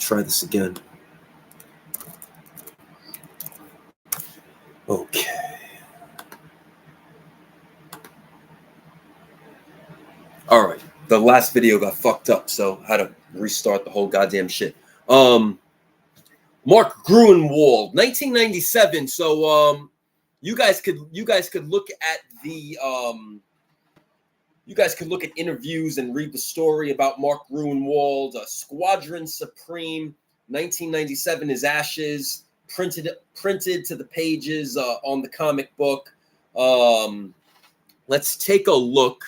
try this again. Okay. All right. The last video got fucked up, so I had to restart the whole goddamn shit. Mark Gruenwald, 1997. So you guys could look at the you guys could look at interviews and read the story about Mark Gruenwald. Squadron Supreme, 1997, his ashes printed to the pages on the comic book. Let's take a look.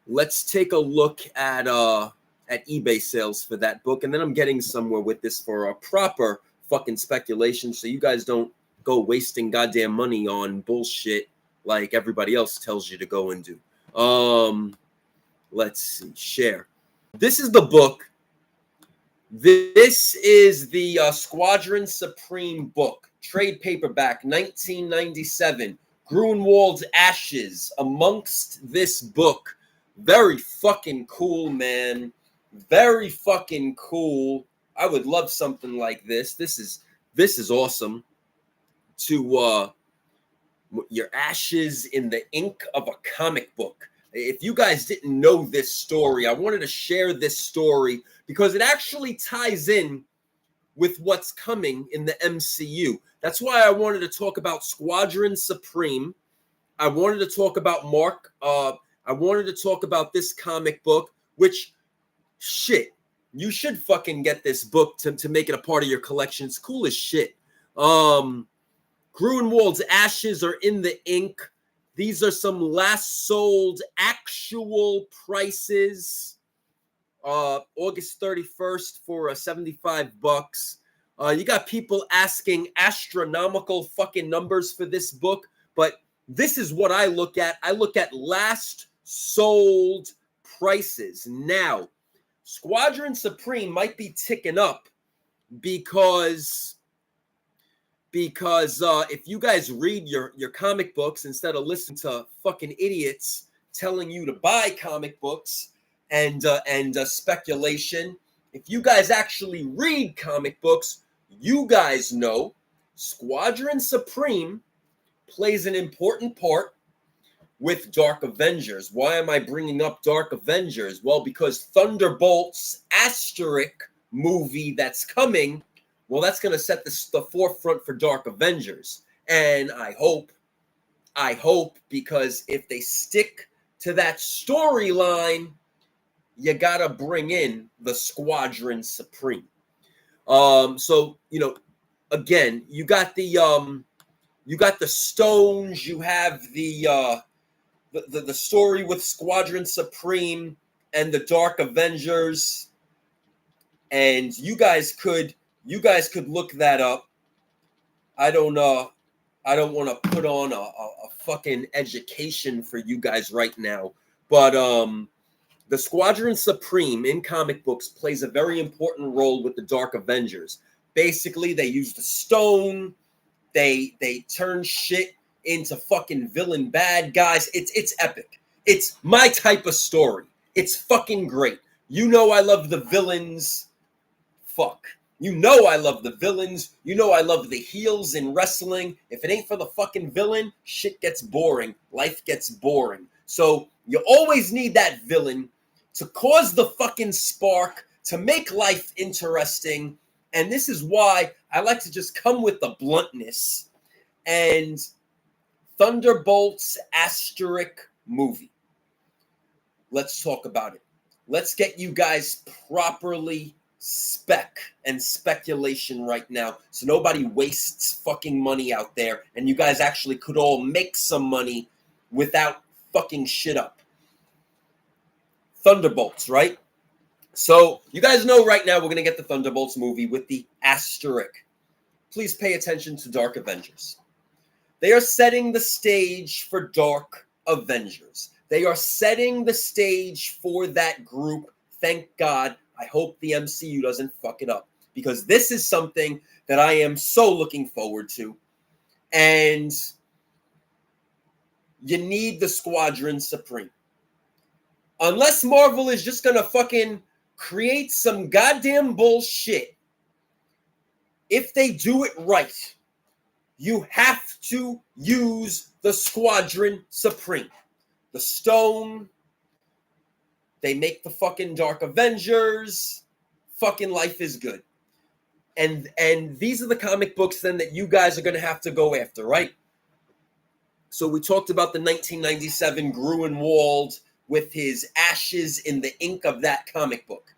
Let's take a look at eBay sales for that book, and then I'm getting somewhere with this for a proper fucking speculation, so you guys don't go wasting goddamn money on bullshit like everybody else tells you to go and do. Let's see, share. This is the book. This is the Squadron Supreme book, trade paperback, 1997. Gruenwald's ashes amongst this book. Very fucking cool, man. Very fucking cool. I would love something like this. This is awesome. To your ashes in the ink of a comic book. If you guys didn't know this story, I wanted to share this story because it actually ties in with what's coming in the MCU. That's why I wanted to talk about Squadron Supreme. I wanted to talk about Mark. I wanted to talk about this comic book, which, shit, you should fucking get this book to make it a part of your collection. It's cool as shit. Gruenwald's ashes are in the ink. These are some last sold actual prices. August 31st for $75. You got people asking astronomical fucking numbers for this book, but this is what I look at. I look at last sold prices. Now, Squadron Supreme might be ticking up because if you guys read your comic books instead of listening to fucking idiots telling you to buy comic books and speculation, if you guys actually read comic books, you guys know Squadron Supreme plays an important part with Dark Avengers. Why am I bringing up Dark Avengers? Well, because Thunderbolts asterisk movie that's coming, well, that's going to set the forefront for Dark Avengers. And I hope, because if they stick to that storyline, you got to bring in the Squadron Supreme. So, you know, again, you got the Stones, you have the story with Squadron Supreme and the Dark Avengers, and you guys could look that up. I don't want to put on a fucking education for you guys right now, but the Squadron Supreme in comic books plays a very important role with the Dark Avengers. Basically, they use the stone, they turn shit into fucking villain bad guys. It's epic. It's my type of story. It's fucking great. You know I love the villains. Fuck. You know I love the villains. You know I love the heels in wrestling. If it ain't for the fucking villain, shit gets boring. Life gets boring. So you always need that villain to cause the fucking spark, to make life interesting. And this is why I like to just come with the bluntness. And Thunderbolts asterisk movie. Let's talk about it. Let's get you guys properly spec and speculation right now, so nobody wastes fucking money out there, and you guys actually could all make some money without fucking shit up. Thunderbolts, right? So you guys know right now we're going to get the Thunderbolts movie with the asterisk. Please pay attention to Dark Avengers. They are setting the stage for Dark Avengers. They are setting the stage for that group. Thank God. I hope the MCU doesn't fuck it up, because this is something that I am so looking forward to. And you need the Squadron Supreme. Unless Marvel is just going to fucking create some goddamn bullshit, if they do it right, you have to use the Squadron Supreme. The Stone, they make the fucking Dark Avengers. Fucking life is good. And these are the comic books then that you guys are going to have to go after, right? So we talked about the 1997 Gruenwald with his ashes in the ink of that comic book.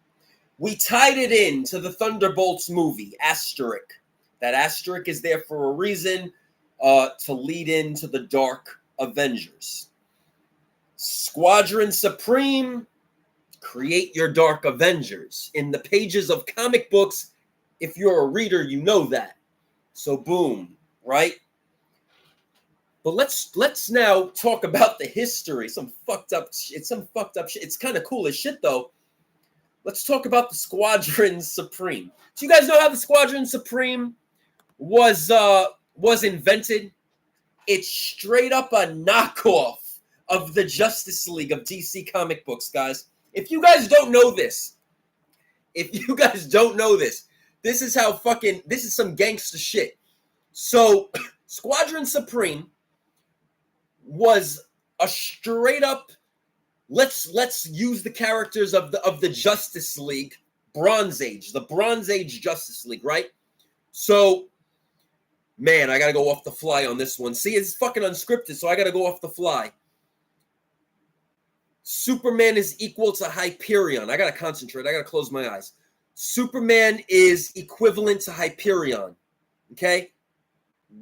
We tied it in to the Thunderbolts movie, asterisk. That asterisk is there for a reason, to lead into the Dark Avengers. Squadron Supreme, create your Dark Avengers. In the pages of comic books, if you're a reader, you know that. So boom, right? But let's now talk about the history. Some fucked up shit. It's kind of cool as shit, though. Let's talk about the Squadron Supreme. Do you guys know how the Squadron Supreme was invented? It's straight up a knockoff of the Justice League of DC comic books, guys. If you guys don't know this, this is some gangster shit. So, Squadron Supreme was a straight up, let's use the characters of the Justice League, Bronze Age, the Bronze Age Justice League, right? So, man, I gotta go off the fly on this one. See, it's fucking unscripted, so I gotta go off the fly. Superman is equal to Hyperion. I gotta concentrate. I gotta close my eyes. Superman is equivalent to Hyperion. Okay?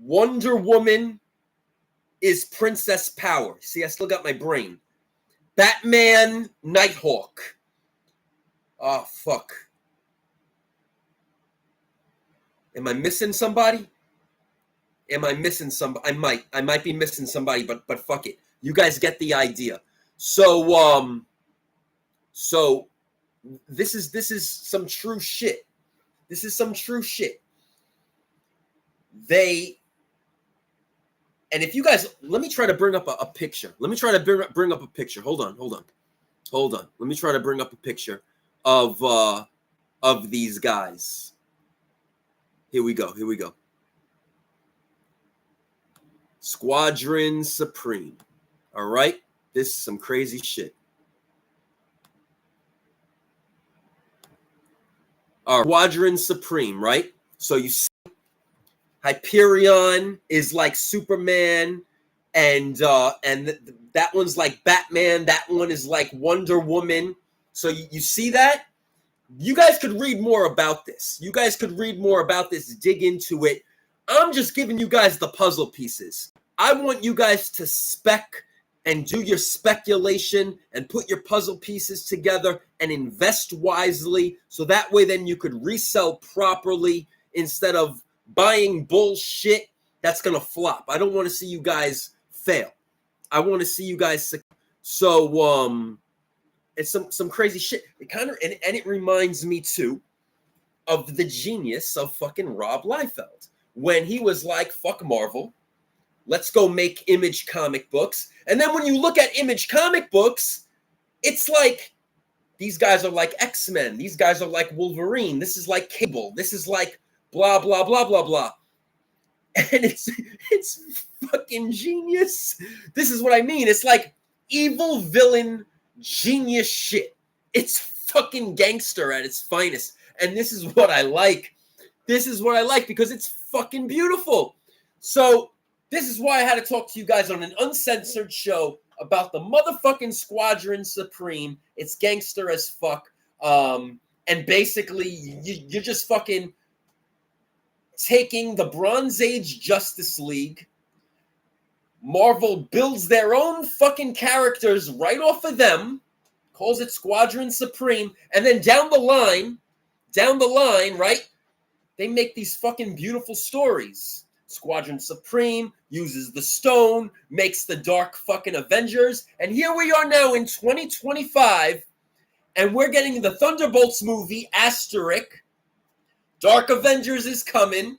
Wonder Woman is Princess Power. See, I still got my brain. Batman, Nighthawk. Oh, fuck. Am I missing somebody? I might be missing somebody, but fuck it. You guys get the idea. So this is some true shit. This is some true shit. And if you guys, let me try to bring up a picture. Let me try to bring up a picture. Hold on. Let me try to bring up a picture of these guys. Here we go. Squadron Supreme. All right? This is some crazy shit. All right. Squadron Supreme, right? So you see Hyperion is like Superman, and that one's like Batman. That one is like Wonder Woman. So you see that? You guys could read more about this. Dig into it. I'm just giving you guys the puzzle pieces. I want you guys to spec and do your speculation and put your puzzle pieces together and invest wisely, so that way then you could resell properly instead of buying bullshit that's gonna flop. I don't want to see you guys fail. I want to see you guys succeed. So it's some crazy shit. It kind of and it reminds me too of the genius of fucking Rob Liefeld when he was like, fuck Marvel, let's go make Image comic books. And then when you look at Image comic books, it's like these guys are like X-Men, these guys are like Wolverine, this is like Cable, this is like blah blah blah blah blah. And it's fucking genius. This is what I mean. It's like evil villain genius shit. It's fucking gangster at its finest. And this is what I like. Because it's fucking beautiful. So this is why I had to talk to you guys on an uncensored show about the motherfucking Squadron Supreme. It's gangster as fuck. And basically, you're just fucking taking the Bronze Age Justice League. Marvel builds their own fucking characters right off of them, calls it Squadron Supreme, and then down the line, right, they make these fucking beautiful stories. Squadron Supreme uses the stone, makes the Dark fucking Avengers, and here we are now in 2025, and we're getting the Thunderbolts movie, asterisk. Dark Avengers is coming.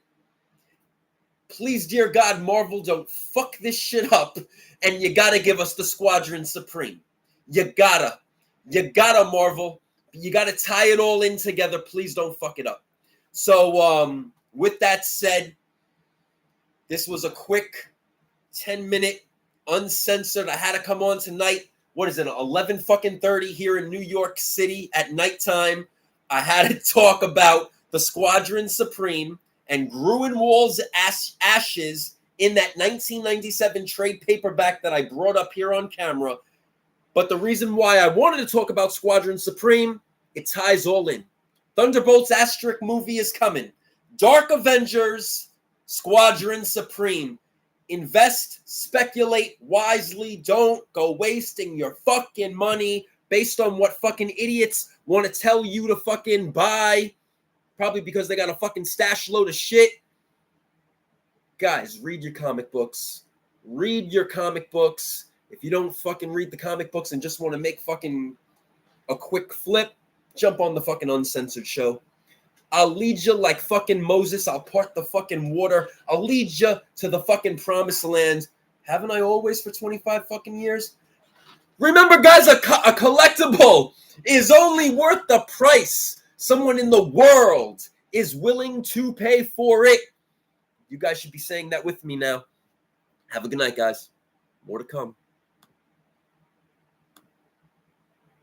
Please, dear God, Marvel, don't fuck this shit up, and you gotta give us the Squadron Supreme. You gotta, Marvel. You got to tie it all in together. Please don't fuck it up. So with that said, this was a quick 10-minute uncensored. I had to come on tonight. What is it? 11:30 here in New York City at nighttime. I had to talk about the Squadron Supreme and Gruenwald's ashes in that 1997 trade paperback that I brought up here on camera. But the reason why I wanted to talk about Squadron Supreme, it ties all in. Thunderbolts asterisk movie is coming. Dark Avengers, Squadron Supreme. Invest, speculate wisely. Don't go wasting your fucking money based on what fucking idiots want to tell you to fucking buy. Probably because they got a fucking stash load of shit. Guys, read your comic books. Read your comic books. If you don't fucking read the comic books and just want to make fucking a quick flip, jump on the fucking Uncensored show. I'll lead you like fucking Moses. I'll part the fucking water. I'll lead you to the fucking promised land. Haven't I always for 25 fucking years? Remember, guys, a collectible is only worth the price someone in the world is willing to pay for it. You guys should be saying that with me now. Have a good night, guys. More to come.